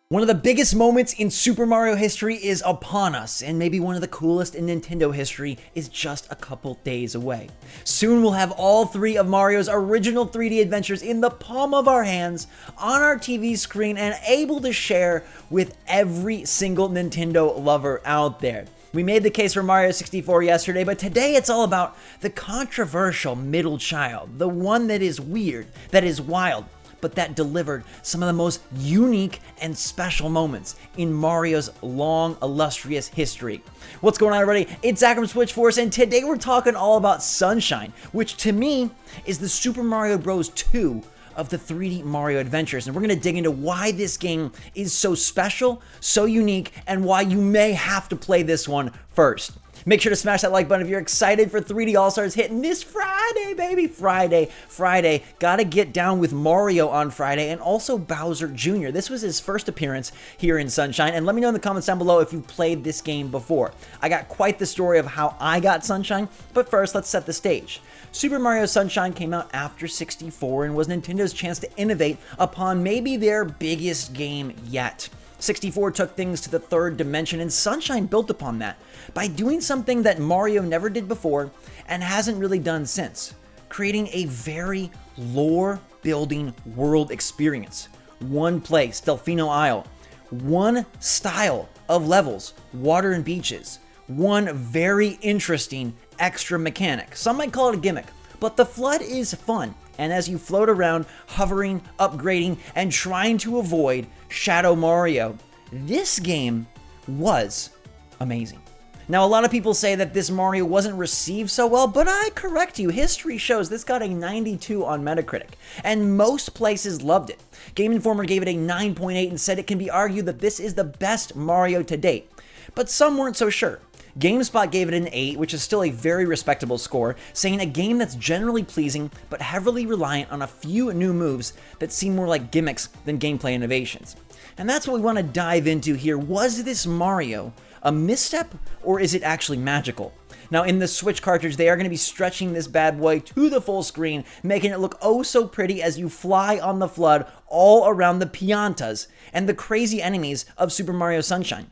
One of the biggest moments in Super Mario history is upon us, and maybe one of the coolest in Nintendo history is just a couple days away. Soon we'll have all three of Mario's original 3D adventures in the palm of our hands, on our TV screen, and able to share with every single Nintendo lover out there. We made the case for Mario 64 yesterday, but today it's all about the controversial middle child, the one that is weird, that is wild, but that delivered some of the most unique and special moments in Mario's long, illustrious history. What's going on, everybody? It's Zach from SwitchForce, and today we're talking all about Sunshine, which to me is the Super Mario Bros. 2 of the 3D Mario adventures, and we're going to dig into why this game is so special, so unique, and why you may have to play this one first. Make sure to smash that like button if you're excited for 3D All-Stars hitting this Friday, baby. Friday. Gotta get down with Mario on Friday, and also Bowser Jr. This was his first appearance here in Sunshine, and let me know in the comments down below if you've played this game before. I got quite the story of how I got Sunshine, but first, let's set the stage. Super Mario Sunshine came out after 64 and was Nintendo's chance to innovate upon maybe their biggest game yet. 64 took things to the third dimension, and Sunshine built upon that by doing something that Mario never did before and hasn't really done since, creating a very lore-building world experience. One place, Delfino Isle, one style of levels, water and beaches, one very interesting extra mechanic. Some might call it a gimmick, but the Fludd is fun. And as you float around, hovering, upgrading, and trying to avoid Shadow Mario, this game was amazing. Now, a lot of people say that this Mario wasn't received so well, but I correct you. History shows this got a 92 on Metacritic, and most places loved it. Game Informer gave it a 9.8 and said it can be argued that this is the best Mario to date, but some weren't so sure. GameSpot gave it an 8, which is still a very respectable score, saying a game that's generally pleasing but heavily reliant on a few new moves that seem more like gimmicks than gameplay innovations. And that's what we want to dive into here. Was this Mario a misstep, or is it actually magical? Now, in the Switch cartridge, they are going to be stretching this bad boy to the full screen, making it look oh so pretty as you fly on the Fludd all around the Piantas and the crazy enemies of Super Mario Sunshine.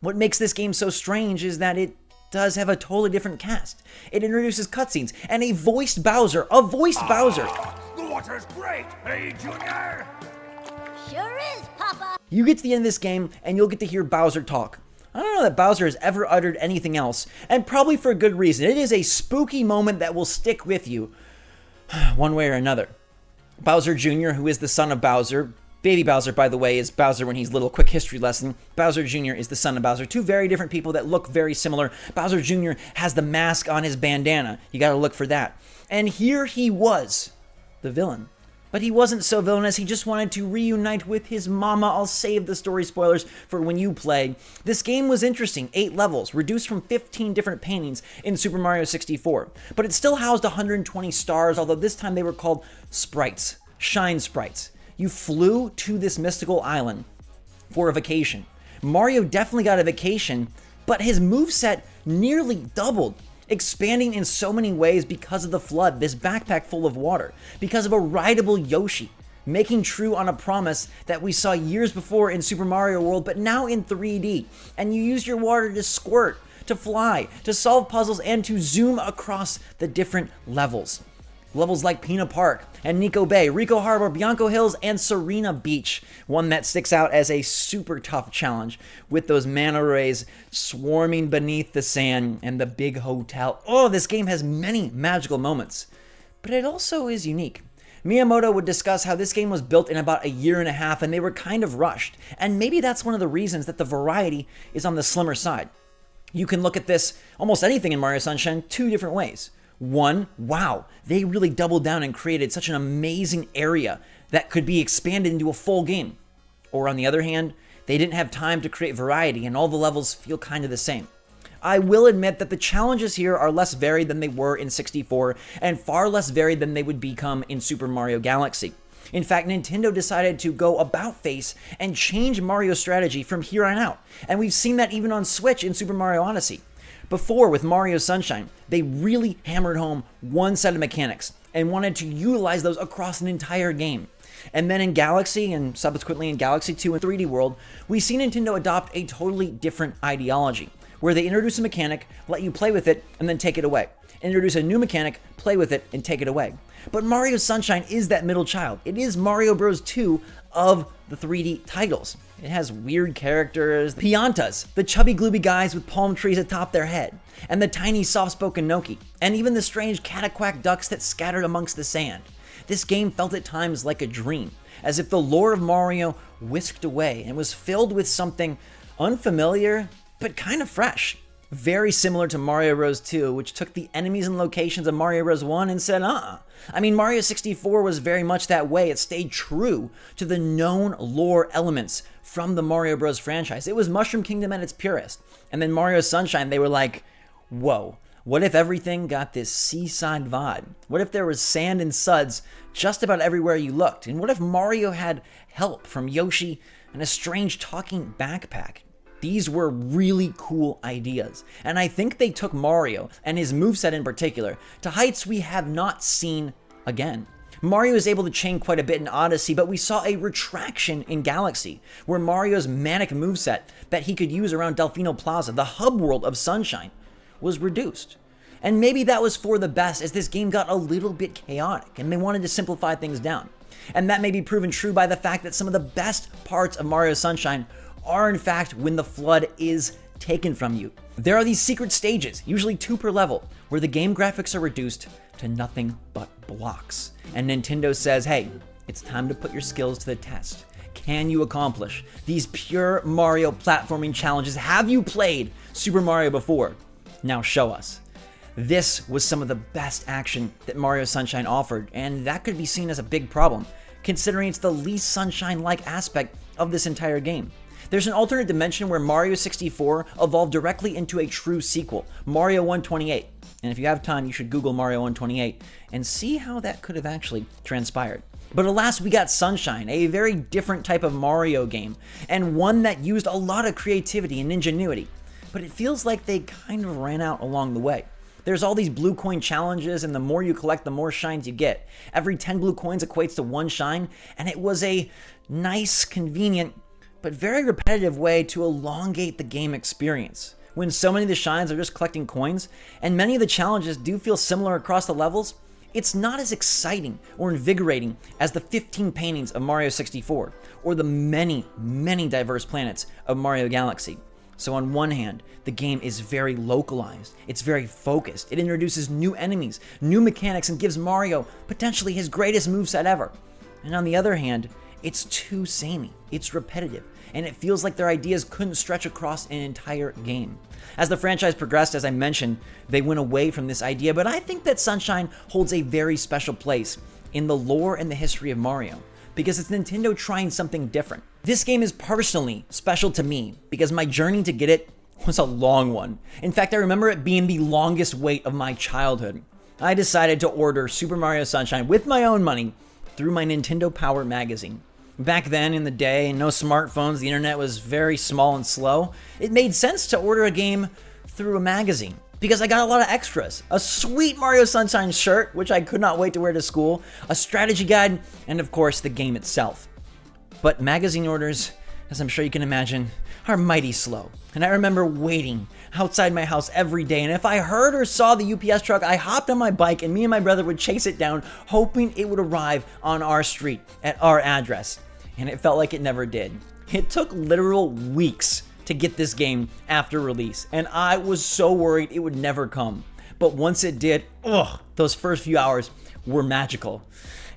What makes this game so strange is that it does have a totally different cast. It introduces cutscenes and a voiced Bowser. The water's great, hey, Junior? Sure is, Papa. You get to the end of this game and you'll get to hear Bowser talk. I don't know that Bowser has ever uttered anything else, and probably for a good reason. It is a spooky moment that will stick with you one way or another. Bowser Jr., who is the son of Bowser, Baby Bowser, by the way, is Bowser when he's little. Quick history lesson. Bowser Jr. is the son of Bowser. Two very different people that look very similar. Bowser Jr. has the mask on his bandana. You gotta look for that. And here he was, the villain. But he wasn't so villainous. He just wanted to reunite with his mama. I'll save the story spoilers for when you play. This game was interesting. 8 levels, reduced from 15 different paintings in Super Mario 64. But it still housed 120 stars, although this time they were called sprites. Shine sprites. You flew to this mystical island for a vacation. Mario definitely got a vacation, but his moveset nearly doubled, expanding in so many ways because of the Fludd, this backpack full of water, because of a rideable Yoshi, making true on a promise that we saw years before in Super Mario World, but now in 3D. And you use your water to squirt, to fly, to solve puzzles, and to zoom across the different levels. Levels like Pina Park and Nico Bay, Rico Harbor, Bianco Hills, and Serena Beach. One that sticks out as a super tough challenge with those manta rays swarming beneath the sand and the big hotel. Oh, this game has many magical moments, but it also is unique. Miyamoto would discuss how this game was built in about a year and a half and they were kind of rushed. And maybe that's one of the reasons that the variety is on the slimmer side. You can look at this, almost anything in Mario Sunshine, 2 different ways. One, wow, they really doubled down and created such an amazing area that could be expanded into a full game. Or on the other hand, they didn't have time to create variety and all the levels feel kind of the same. I will admit that the challenges here are less varied than they were in 64 and far less varied than they would become in Super Mario Galaxy. In fact, Nintendo decided to go about face and change Mario's strategy from here on out, and we've seen that even on Switch in Super Mario Odyssey. Before, with Mario Sunshine, they really hammered home one set of mechanics and wanted to utilize those across an entire game. And then in Galaxy, and subsequently in Galaxy 2 and 3D World, we see Nintendo adopt a totally different ideology, where they introduce a mechanic, let you play with it, and then take it away. Introduce a new mechanic, play with it, and take it away. But Mario Sunshine is that middle child. It is Mario Bros. 2 of the 3D titles. It has weird characters, Piantas, the chubby glooby guys with palm trees atop their head, and the tiny soft-spoken Noki, and even the strange cataquack ducks that scattered amongst the sand. This game felt at times like a dream, as if the lore of Mario whisked away and was filled with something unfamiliar, but kind of fresh. Very similar to Mario Bros. 2, which took the enemies and locations of Mario Bros. 1 and said, I mean, Mario 64 was very much that way. It stayed true to the known lore elements from the Mario Bros. Franchise. It was Mushroom Kingdom at its purest. And then Mario Sunshine, they were like, whoa, what if everything got this seaside vibe? What if there was sand and suds just about everywhere you looked? And what if Mario had help from Yoshi and a strange talking backpack? These were really cool ideas, and I think they took Mario, and his moveset in particular, to heights we have not seen again. Mario is able to chain quite a bit in Odyssey, but we saw a retraction in Galaxy, where Mario's manic moveset that he could use around Delfino Plaza, the hub world of Sunshine, was reduced. And maybe that was for the best, as this game got a little bit chaotic, and they wanted to simplify things down. And that may be proven true by the fact that some of the best parts of Mario Sunshine are in fact when the Fludd is taken from you. There are these secret stages, usually 2 per level, where the game graphics are reduced to nothing but blocks. And Nintendo says, hey, it's time to put your skills to the test. Can you accomplish these pure Mario platforming challenges? Have you played Super Mario before? Now show us. This was some of the best action that Mario Sunshine offered, and that could be seen as a big problem, considering it's the least Sunshine-like aspect of this entire game. There's an alternate dimension where Mario 64 evolved directly into a true sequel, Mario 128. And if you have time, you should Google Mario 128 and see how that could have actually transpired. But alas, we got Sunshine, a very different type of Mario game, and one that used a lot of creativity and ingenuity. But it feels like they kind of ran out along the way. There's all these blue coin challenges, and the more you collect, the more shines you get. Every 10 blue coins equates to 1 shine, and it was a nice, convenient, but very repetitive way to elongate the game experience. When so many of the shines are just collecting coins, and many of the challenges do feel similar across the levels, it's not as exciting or invigorating as the 15 paintings of Mario 64, or the many, many diverse planets of Mario Galaxy. So on one hand, the game is very localized, it's very focused, it introduces new enemies, new mechanics, and gives Mario potentially his greatest moveset ever. And on the other hand, it's too samey, it's repetitive, and it feels like their ideas couldn't stretch across an entire game. As the franchise progressed, as I mentioned, they went away from this idea, but I think that Sunshine holds a very special place in the lore and the history of Mario, because it's Nintendo trying something different. This game is personally special to me, because my journey to get it was a long one. In fact, I remember it being the longest wait of my childhood. I decided to order Super Mario Sunshine with my own money through my Nintendo Power magazine. Back then in the day, no smartphones, the internet was very small and slow. It made sense to order a game through a magazine because I got a lot of extras. A sweet Mario Sunshine shirt, which I could not wait to wear to school, a strategy guide, and of course the game itself. But magazine orders, as I'm sure you can imagine, are mighty slow. And I remember waiting outside my house every day, and if I heard or saw the UPS truck, I hopped on my bike and me and my brother would chase it down, hoping it would arrive on our street at our address. And it felt like it never did. It took literal weeks to get this game after release, and I was so worried it would never come. But once it did, those first few hours were magical.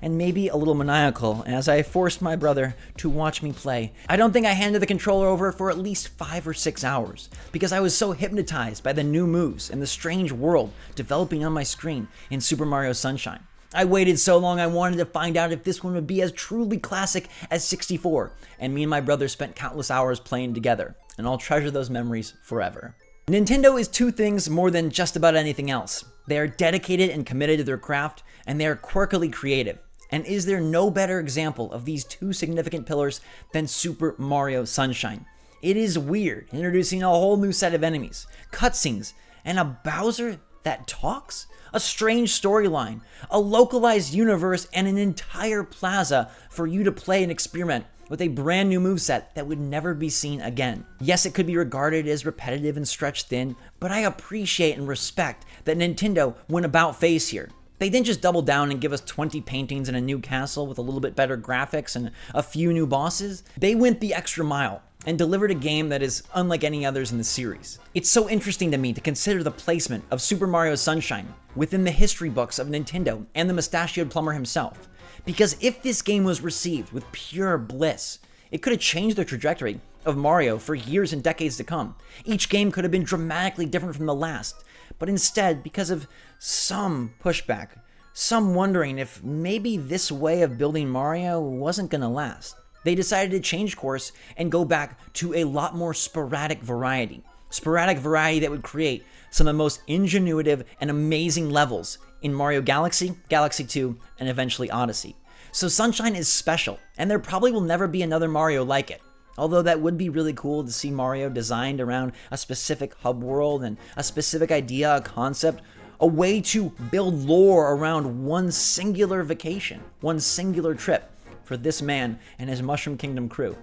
And maybe a little maniacal as I forced my brother to watch me play. I don't think I handed the controller over for at least 5 or 6 hours because I was so hypnotized by the new moves and the strange world developing on my screen in Super Mario Sunshine. I waited so long I wanted to find out if this one would be as truly classic as 64, and me and my brother spent countless hours playing together, and I'll treasure those memories forever. Nintendo is 2 things more than just about anything else. They are dedicated and committed to their craft, and they are quirkily creative. And is there no better example of these 2 significant pillars than Super Mario Sunshine? It is weird, introducing a whole new set of enemies, cutscenes, and a Bowser that talks? A strange storyline, a localized universe, and an entire plaza for you to play and experiment with a brand new moveset that would never be seen again. Yes, it could be regarded as repetitive and stretched thin, but I appreciate and respect that Nintendo went about face here. They didn't just double down and give us 20 paintings and a new castle with a little bit better graphics and a few new bosses. They went the extra mile and delivered a game that is unlike any others in the series. It's so interesting to me to consider the placement of Super Mario Sunshine within the history books of Nintendo and the mustachioed plumber himself. Because if this game was received with pure bliss, it could have changed the trajectory of Mario for years and decades to come. Each game could have been dramatically different from the last, but instead, because of some pushback, some wondering if maybe this way of building Mario wasn't gonna last, they decided to change course and go back to a lot more sporadic variety. Sporadic variety that would create some of the most ingenuitive and amazing levels in Mario Galaxy, Galaxy 2, and eventually Odyssey. So Sunshine is special, and there probably will never be another Mario like it. Although that would be really cool to see Mario designed around a specific hub world and a specific idea, a concept, a way to build lore around one singular vacation, one singular trip for this man and his Mushroom Kingdom crew.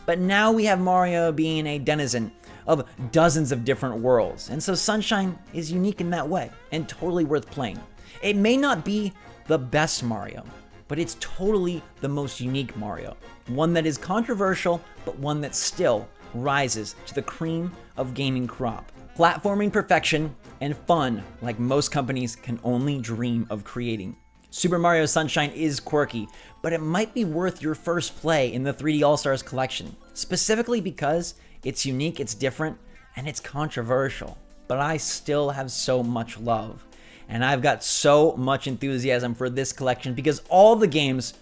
But now we have Mario being a denizen of dozens of different worlds, and so Sunshine is unique in that way and totally worth playing. It may not be the best Mario, but it's totally the most unique Mario. One that is controversial, but one that still rises to the cream of gaming crop. Platforming perfection and fun like most companies can only dream of creating. Super Mario Sunshine is quirky, but it might be worth your first play in the 3D All-Stars collection, specifically because it's unique, it's different, and it's controversial. But I still have so much love, and I've got so much enthusiasm for this collection because all the games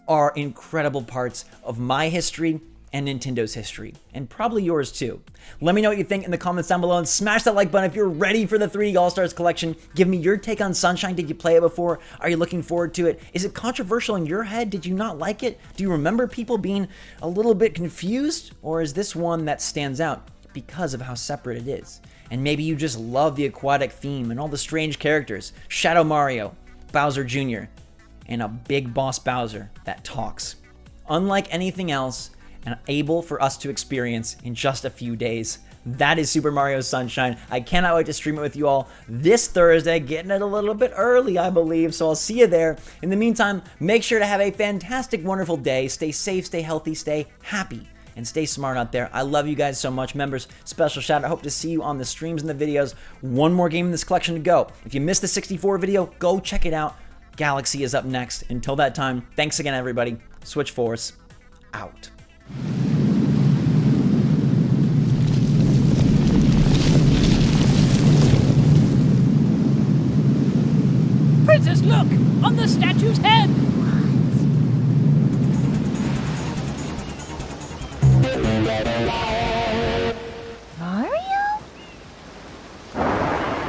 are incredible parts of my history and Nintendo's history, and probably yours too. Let me know what you think in the comments down below and smash that like button if you're ready for the 3D All-Stars collection. Give me your take on Sunshine. Did you play it before? Are you looking forward to it? Is it controversial in your head? Did you not like it? Do you remember people being a little bit confused? Or is this one that stands out because of how separate it is? And maybe you just love the aquatic theme and all the strange characters. Shadow Mario, Bowser Jr., and a big boss Bowser that talks. Unlike anything else, and able for us to experience in just a few days. That is Super Mario Sunshine. I cannot wait to stream it with you all this Thursday, getting it a little bit early, I believe, so I'll see you there. In the meantime, make sure to have a fantastic, wonderful day. Stay safe, stay healthy, stay happy, and stay smart out there. I love you guys so much. Members, special shout out. I hope to see you on the streams and the videos. One more game in this collection to go. If you missed the 64 video, go check it out. Galaxy is up next. Until that time, thanks again, everybody. SwitchForce, out. Princess, look! On the statue's head!